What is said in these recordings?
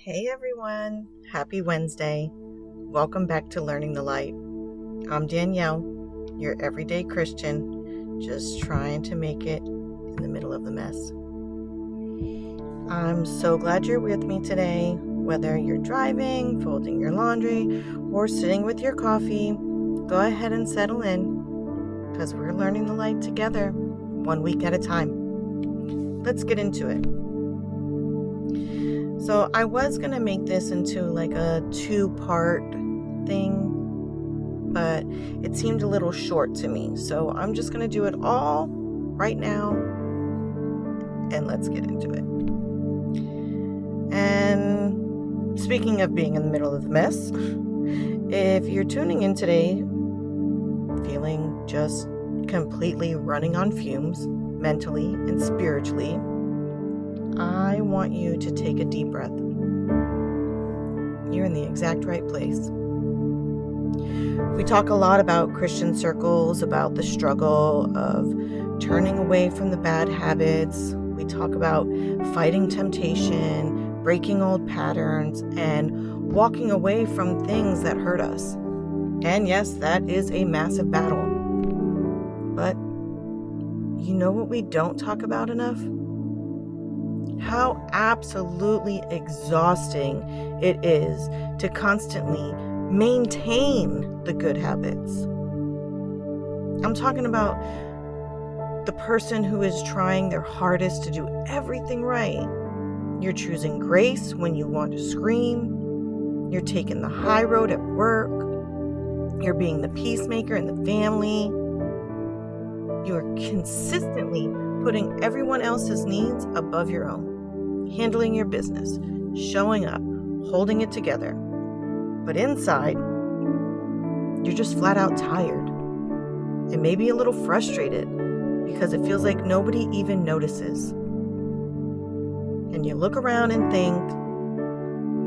Hey everyone, happy Wednesday. Welcome back to Learning the Light. I'm Danielle, your everyday Christian, just trying to make it in the middle of the mess. I'm so glad you're with me today, whether you're driving, folding your laundry, or sitting with your coffee. Go ahead and settle in, because we're learning the light together, 1 week at a time. Let's get into it. So I was going to make this into like a 2-part thing, but it seemed a little short to me. So I'm just going to do it all right now, and let's get into it. And speaking of being in the middle of the mess, if you're tuning in today feeling just completely running on fumes, mentally and spiritually, I want you to take a deep breath. You're in the exact right place. We talk a lot about Christian circles, about the struggle of turning away from the bad habits. We talk about fighting temptation, breaking old patterns, and walking away from things that hurt us. And yes, that is a massive battle. But you know what we don't talk about enough? How absolutely exhausting it is to constantly maintain the good habits. I'm talking about the person who is trying their hardest to do everything right. You're choosing grace when you want to scream. You're taking the high road at work. You're being the peacemaker in the family. You are consistently putting everyone else's needs above your own, handling your business, showing up, holding it together. But inside, you're just flat out tired and maybe a little frustrated because it feels like nobody even notices. And you look around and think,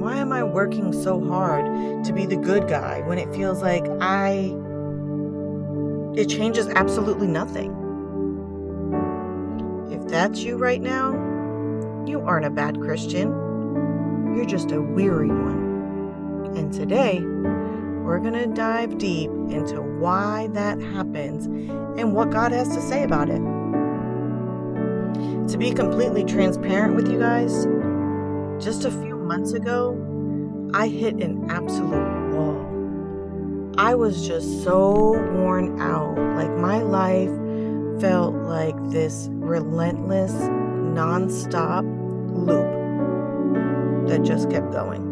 why am I working so hard to be the good guy when it feels like it changes absolutely nothing? If that's you right now, you aren't a bad Christian. You're just a weary one. And today, we're going to dive deep into why that happens and what God has to say about it. To be completely transparent with you guys, just a few months ago, I hit an absolute wall. I was just so worn out. Like my life felt like this relentless, non-stop loop that just kept going.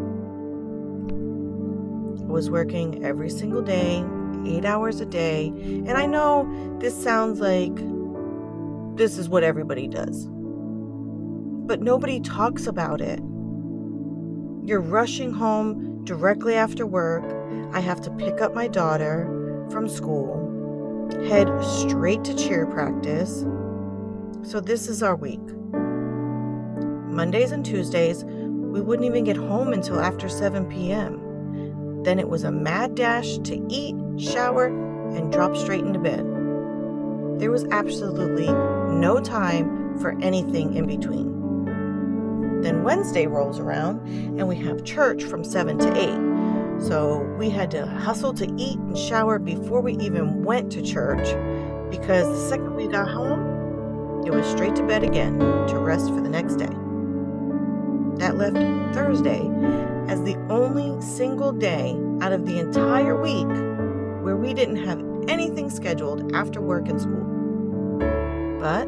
I was working every single day, 8 hours a day, and I know this sounds like this is what everybody does, but nobody talks about it. You're rushing home directly after work. I have to pick up my daughter from school, head straight to cheer practice. So this is our week. Mondays and Tuesdays, we wouldn't even get home until after 7 p.m. Then it was a mad dash to eat, shower, and drop straight into bed. There was absolutely no time for anything in between. Then Wednesday rolls around and we have church from 7 to 8. So we had to hustle to eat and shower before we even went to church, because the second we got home, it was straight to bed again to rest for the next day. That left Thursday as the only single day out of the entire week where we didn't have anything scheduled after work and school. But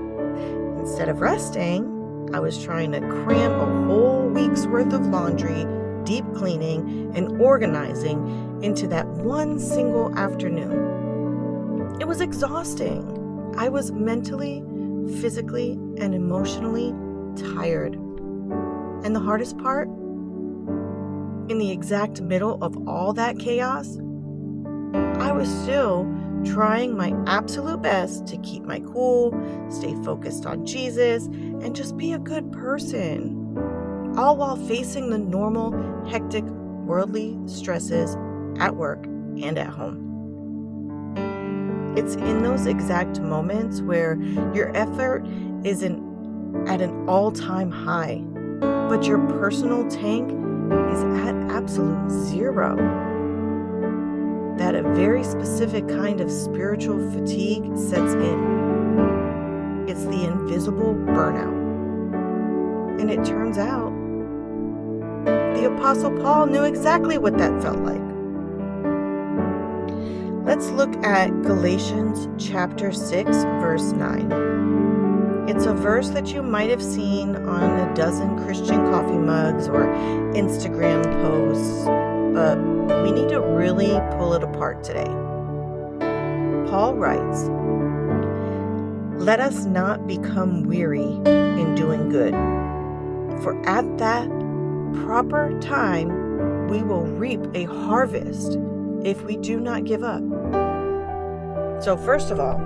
instead of resting, I was trying to cram a whole week's worth of laundry, deep cleaning, and organizing into that one single afternoon. It was exhausting. I was mentally, physically, and emotionally tired. And the hardest part, in the exact middle of all that chaos, I was still trying my absolute best to keep my cool, stay focused on Jesus, and just be a good person, all while facing the normal, hectic, worldly stresses at work and at home. It's in those exact moments where your effort isn't at an all-time high, but your personal tank is at absolute zero. That a very specific kind of spiritual fatigue sets in. It's the invisible burnout. And it turns out the Apostle Paul knew exactly what that felt like. Let's look at Galatians chapter 6, verse 9. It's a verse that you might have seen on a dozen Christian coffee mugs or Instagram posts, but we need to really pull it apart today. Paul writes, "Let us not become weary in doing good, for at that proper time we will reap a harvest if we do not give up." So first of all,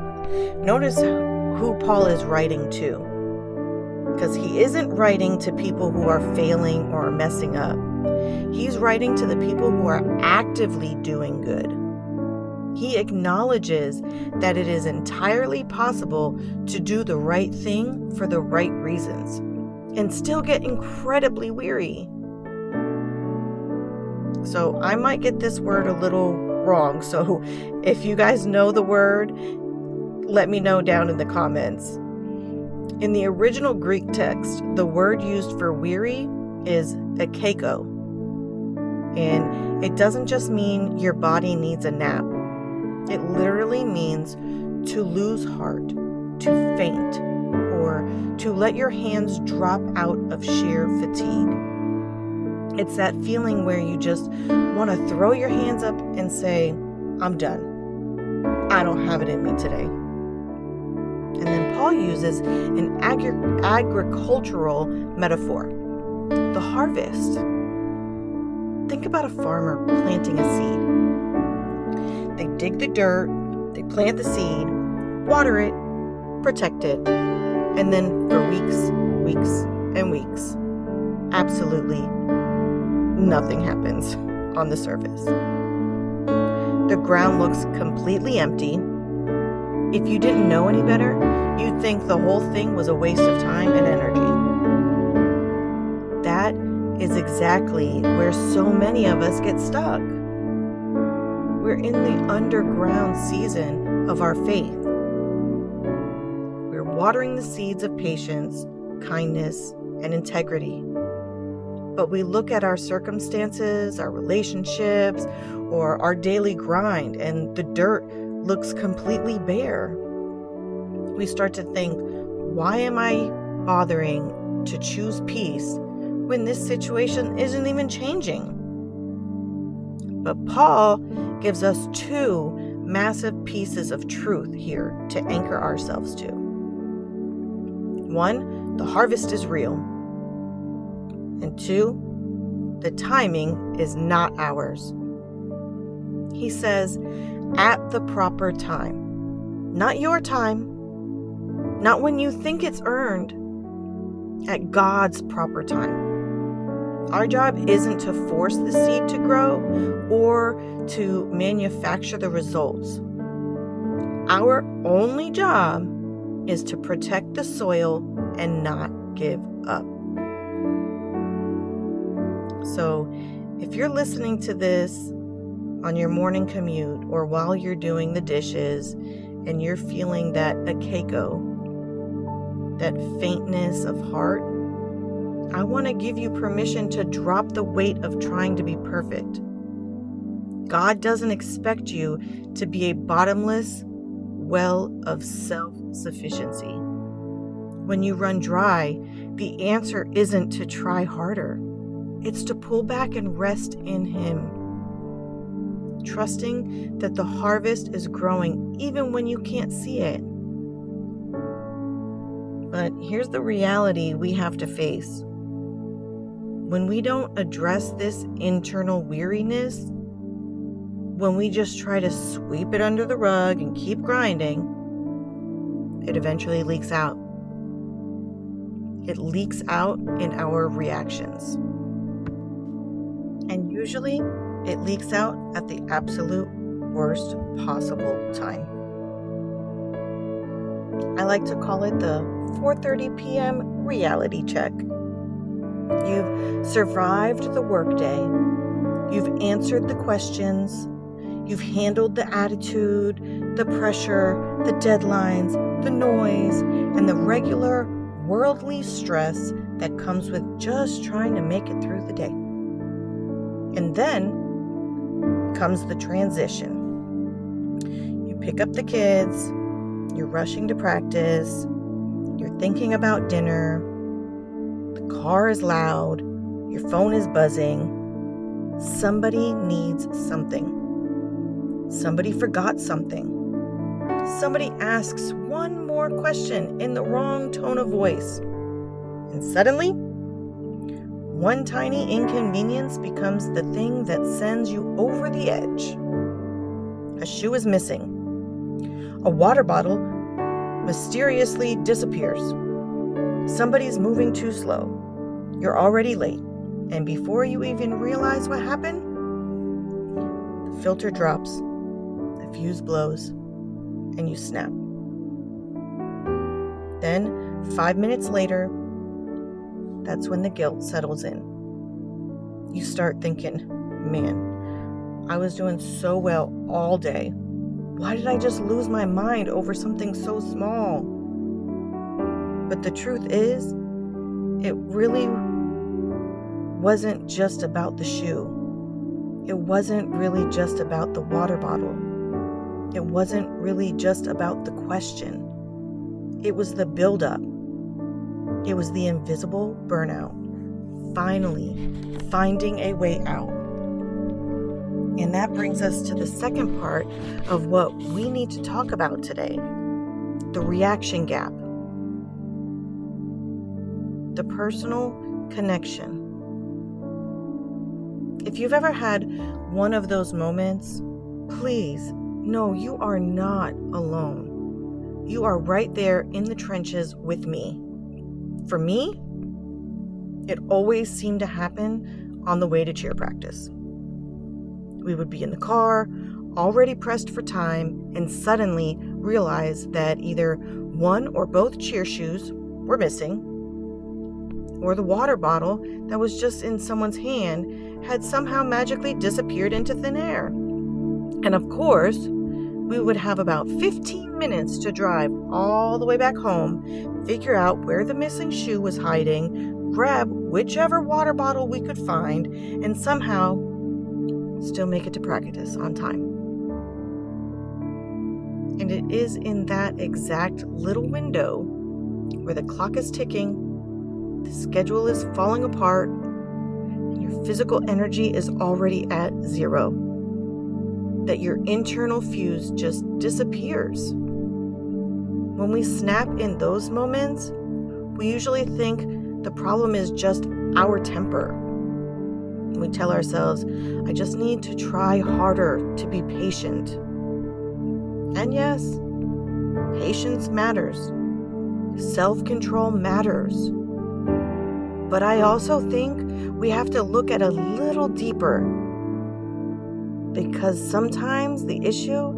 notice who Paul is writing to, because he isn't writing to people who are failing or messing up. He's writing to the people who are actively doing good. He acknowledges that it is entirely possible to do the right thing for the right reasons and still get incredibly weary. So I might get this word a little wrong. So if you guys know the word, let me know down in the comments. In the original Greek text, the word used for weary is akeko. And it doesn't just mean your body needs a nap. It literally means to lose heart, to faint, or to let your hands drop out of sheer fatigue. It's that feeling where you just want to throw your hands up and say, "I'm done. I don't have it in me today." And then Paul uses an agricultural metaphor, the harvest. Think about a farmer planting a seed. They dig the dirt, they plant the seed, water it, protect it, and then for weeks and weeks, absolutely nothing happens on the surface. The ground looks completely empty. If you didn't know any better, you'd think the whole thing was a waste of time and energy. That is exactly where so many of us get stuck. We're in the underground season of our faith. We're watering the seeds of patience, kindness, and integrity. But we look at our circumstances, our relationships, or our daily grind, and the dirt looks completely bare. We start to think, why am I bothering to choose peace when this situation isn't even changing? But Paul gives us two massive pieces of truth here to anchor ourselves to. One, the harvest is real. And two, the timing is not ours. He says, at the proper time. Not your time. Not when you think it's earned. At God's proper time. Our job isn't to force the seed to grow or to manufacture the results. Our only job is to protect the soil and not give up. So if you're listening to this on your morning commute or while you're doing the dishes and you're feeling that akeko, that faintness of heart, I want to give you permission to drop the weight of trying to be perfect. God doesn't expect you to be a bottomless well of self-sufficiency. When you run dry, the answer isn't to try harder. It's to pull back and rest in Him, trusting that the harvest is growing even when you can't see it. But here's the reality we have to face. When we don't address this internal weariness, when we just try to sweep it under the rug and keep grinding, it eventually leaks out. It leaks out in our reactions. And usually, it leaks out at the absolute worst possible time. I like to call it the 4:30 p.m. reality check. You've survived the workday. You've answered the questions. You've handled the attitude, the pressure, the deadlines, the noise, and the regular worldly stress that comes with just trying to make it through the day. And then comes the transition. You pick up the kids, you're rushing to practice, you're thinking about dinner, the car is loud, your phone is buzzing, somebody needs something. Somebody forgot something. Somebody asks one more question in the wrong tone of voice. And suddenly, one tiny inconvenience becomes the thing that sends you over the edge. A shoe is missing. A water bottle mysteriously disappears. Somebody's moving too slow. You're already late. And before you even realize what happened, the filter drops. The fuse blows, and you snap. Then, 5 minutes later, that's when the guilt settles in. You start thinking, man, I was doing so well all day. Why did I just lose my mind over something so small? But the truth is, it really wasn't just about the shoe. It wasn't really just about the water bottle. It wasn't really just about the question. It was the buildup. It was the invisible burnout, finally finding a way out. And that brings us to the second part of what we need to talk about today, the reaction gap, the personal connection. If you've ever had one of those moments, please know you are not alone. You are right there in the trenches with me. For me, it always seemed to happen on the way to cheer practice. We would be in the car, already pressed for time, and suddenly realize that either one or both cheer shoes were missing, or the water bottle that was just in someone's hand had somehow magically disappeared into thin air. And of course, we would have about 15 minutes to drive all the way back home, figure out where the missing shoe was hiding, grab whichever water bottle we could find, and somehow still make it to practice on time. And it is in that exact little window where the clock is ticking, the schedule is falling apart, and your physical energy is already at zero, that your internal fuse just disappears. When we snap in those moments, we usually think the problem is just our temper. We tell ourselves, I just need to try harder to be patient. And yes, patience matters. Self-control matters. But I also think we have to look at a little deeper, because sometimes the issue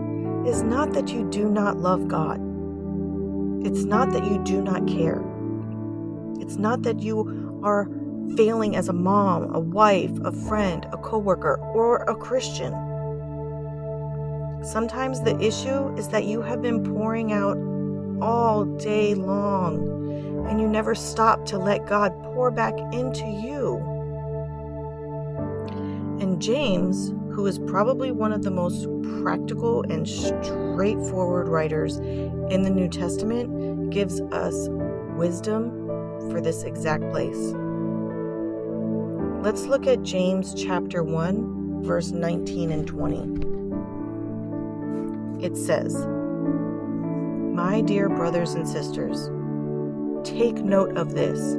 is not that you do not love God. It's not that you do not care. It's not that you are failing as a mom, a wife, a friend, a coworker, or a Christian. Sometimes the issue is that you have been pouring out all day long, and you never stop to let God pour back into you. And James, who is probably one of the most practical and straightforward writers in the New Testament, gives us wisdom for this exact place. Let's look at James chapter 1, verse 19 and 20. It says, "My dear brothers and sisters, take note of this.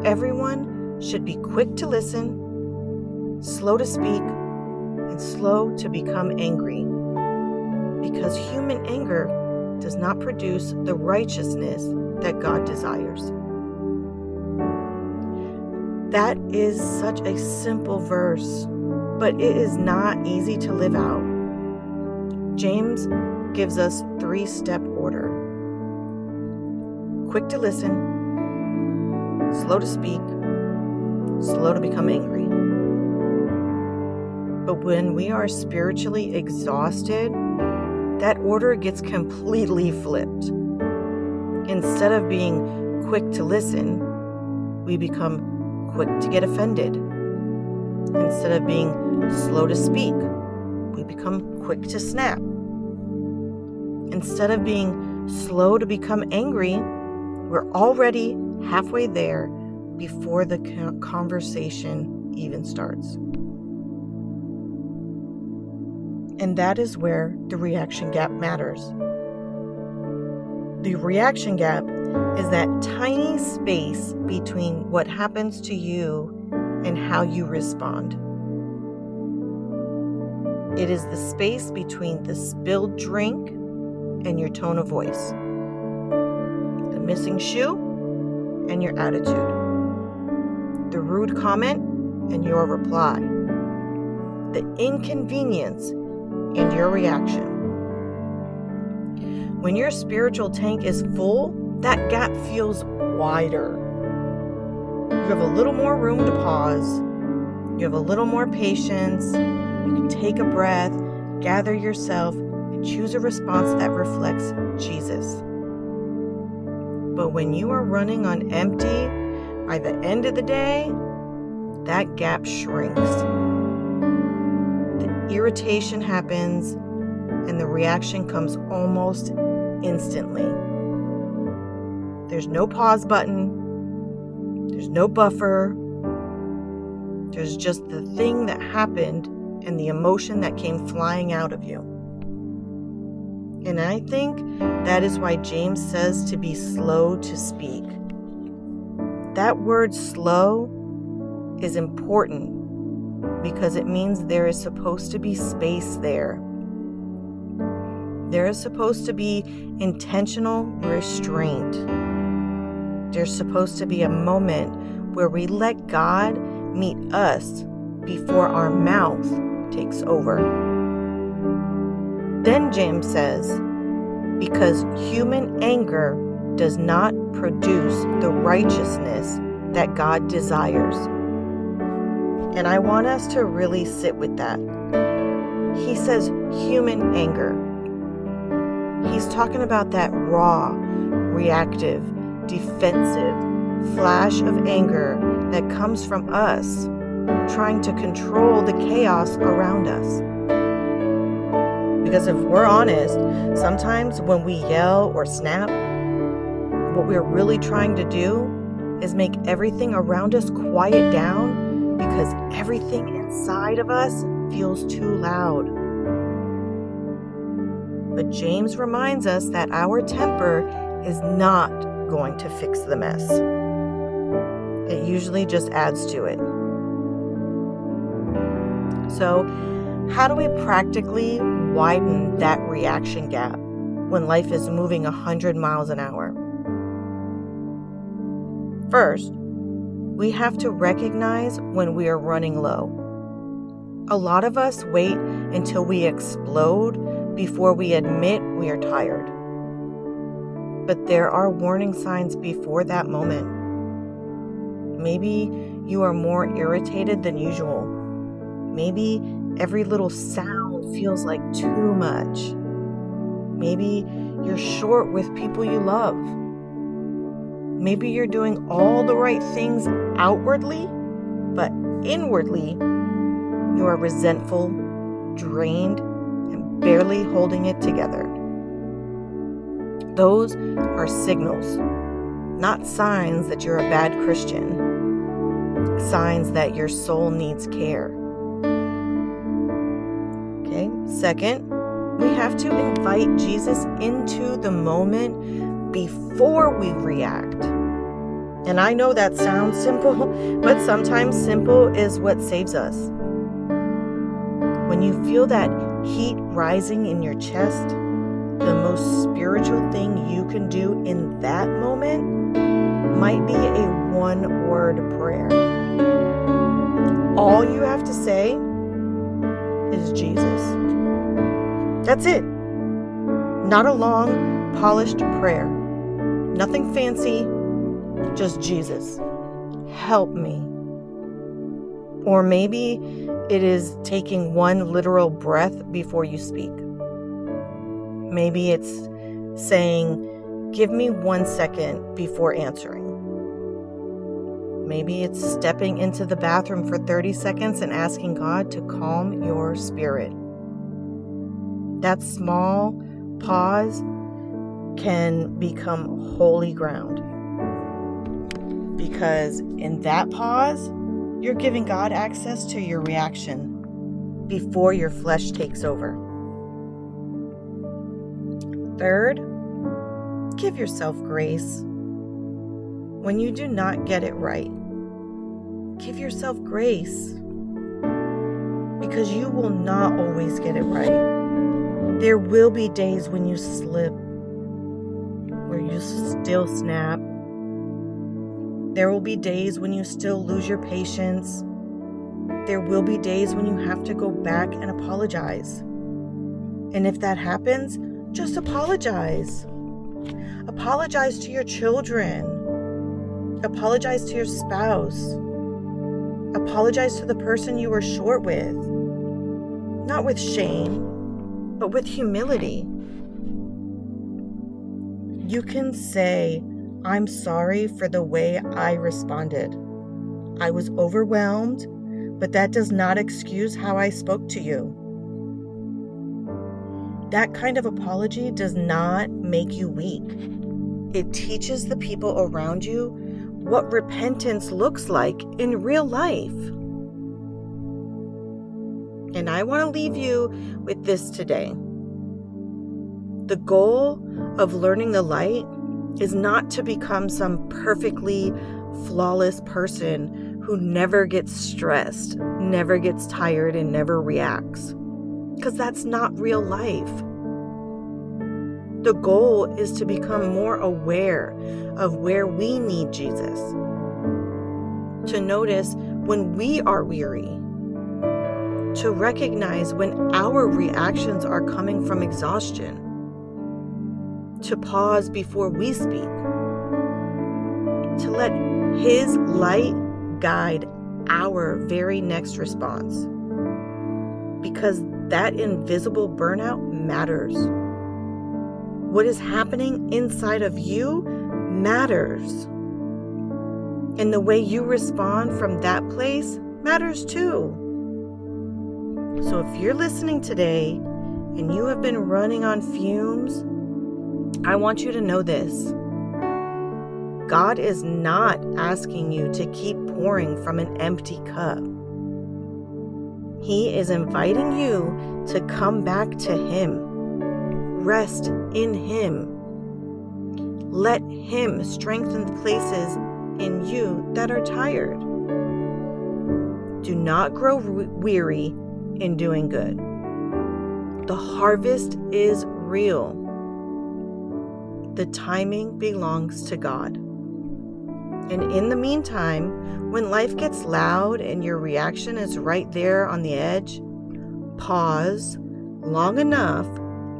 Everyone should be quick to listen, slow to speak, and slow to become angry, because human anger does not produce the righteousness that God desires." That is such a simple verse, but it is not easy to live out. James gives us 3-step order. Quick to listen, slow to speak, slow to become angry. But when we are spiritually exhausted, that order gets completely flipped. Instead of being quick to listen, we become quick to get offended. Instead of being slow to speak, we become quick to snap. Instead of being slow to become angry, we're already halfway there before the conversation even starts. And that is where the reaction gap matters. The reaction gap is that tiny space between what happens to you and how you respond. It is the space between the spilled drink and your tone of voice, the missing shoe and your attitude, the rude comment and your reply, the inconvenience and your reaction. When your spiritual tank is full, that gap feels wider. You have a little more room to pause. You have a little more patience. You can take a breath, gather yourself, and choose a response that reflects Jesus. But when you are running on empty, by the end of the day, that gap shrinks. The irritation happens, and the reaction comes almost instantly. There's no pause button. There's no buffer. There's just the thing that happened and the emotion that came flying out of you. And I think that is why James says to be slow to speak. That word slow is important because it means there is supposed to be space there. There is supposed to be intentional restraint. There's supposed to be a moment where we let God meet us before our mouth takes over. Then James says, because human anger does not produce the righteousness that God desires. And I want us to really sit with that. He says human anger. He's talking about that raw, reactive, defensive flash of anger that comes from us trying to control the chaos around us. Because if we're honest, sometimes when we yell or snap, what we're really trying to do is make everything around us quiet down because everything inside of us feels too loud. But James reminds us that our temper is not going to fix the mess. It usually just adds to it. So, how do we practically widen that reaction gap when life is moving 100 miles an hour? First, we have to recognize when we are running low. A lot of us wait until we explode before we admit we are tired. But there are warning signs before that moment. Maybe you are more irritated than usual. Maybe every little sound feels like too much. Maybe you're short with people you love. Maybe you're doing all the right things outwardly, but inwardly, you are resentful, drained, and barely holding it together. Those are signals, not signs that you're a bad Christian. Signs that your soul needs care. Okay, second, we have to invite Jesus into the moment before we react. And I know that sounds simple, but sometimes simple is what saves us. When you feel that heat rising in your chest, the most spiritual thing you can do in that moment might be a one-word prayer. All you have to say is Jesus. That's it. Not a long, polished prayer. Nothing fancy, just Jesus. Help me. Or maybe it is taking one literal breath before you speak. Maybe it's saying, give me 1 second before answering. Maybe it's stepping into the bathroom for 30 seconds and asking God to calm your spirit. That small pause can become holy ground. Because in that pause, you're giving God access to your reaction before your flesh takes over. Third, give yourself grace. When you do not get it right, give yourself grace. Because you will not always get it right. There will be days when you slip, where you still snap. There will be days when you still lose your patience. There will be days when you have to go back and apologize. And if that happens, just apologize. Apologize to your children. Apologize to your spouse. Apologize to the person you were short with. Not with shame, but with humility. You can say, I'm sorry for the way I responded. I was overwhelmed, but that does not excuse how I spoke to you. That kind of apology does not make you weak. It teaches the people around you what repentance looks like in real life. And I want to leave you with this today. The goal of learning the light is not to become some perfectly flawless person who never gets stressed, never gets tired, and never reacts. Because that's not real life. The goal is to become more aware of where we need Jesus. To notice when we are weary. To recognize when our reactions are coming from exhaustion. To pause before we speak. To let His light guide our very next response. Because that invisible burnout matters. What is happening inside of you matters. And the way you respond from that place matters too. So if you're listening today and you have been running on fumes, I want you to know this. God is not asking you to keep pouring from an empty cup. He is inviting you to come back to Him. Rest in Him. Let Him strengthen the places in you that are tired. Do not grow weary in doing good. The harvest is real. The timing belongs to God. And in the meantime, when life gets loud and your reaction is right there on the edge, pause long enough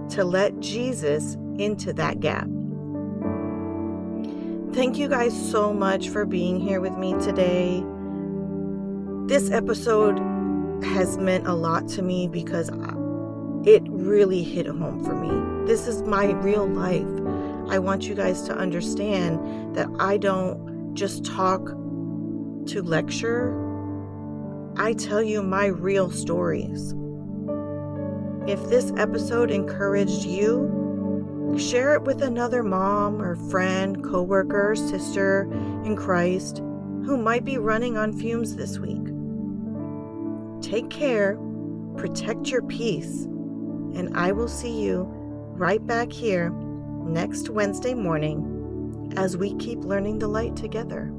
to let Jesus into that gap. Thank you guys so much for being here with me today. This episode has meant a lot to me because it really hit home for me. This is my real life. I want you guys to understand that I don't just talk to lecture. I tell you my real stories. If this episode encouraged you, share it with another mom or friend, coworker, sister in Christ who might be running on fumes this week. Take care, protect your peace, and I will see you right back here next Wednesday morning as we keep learning the light together.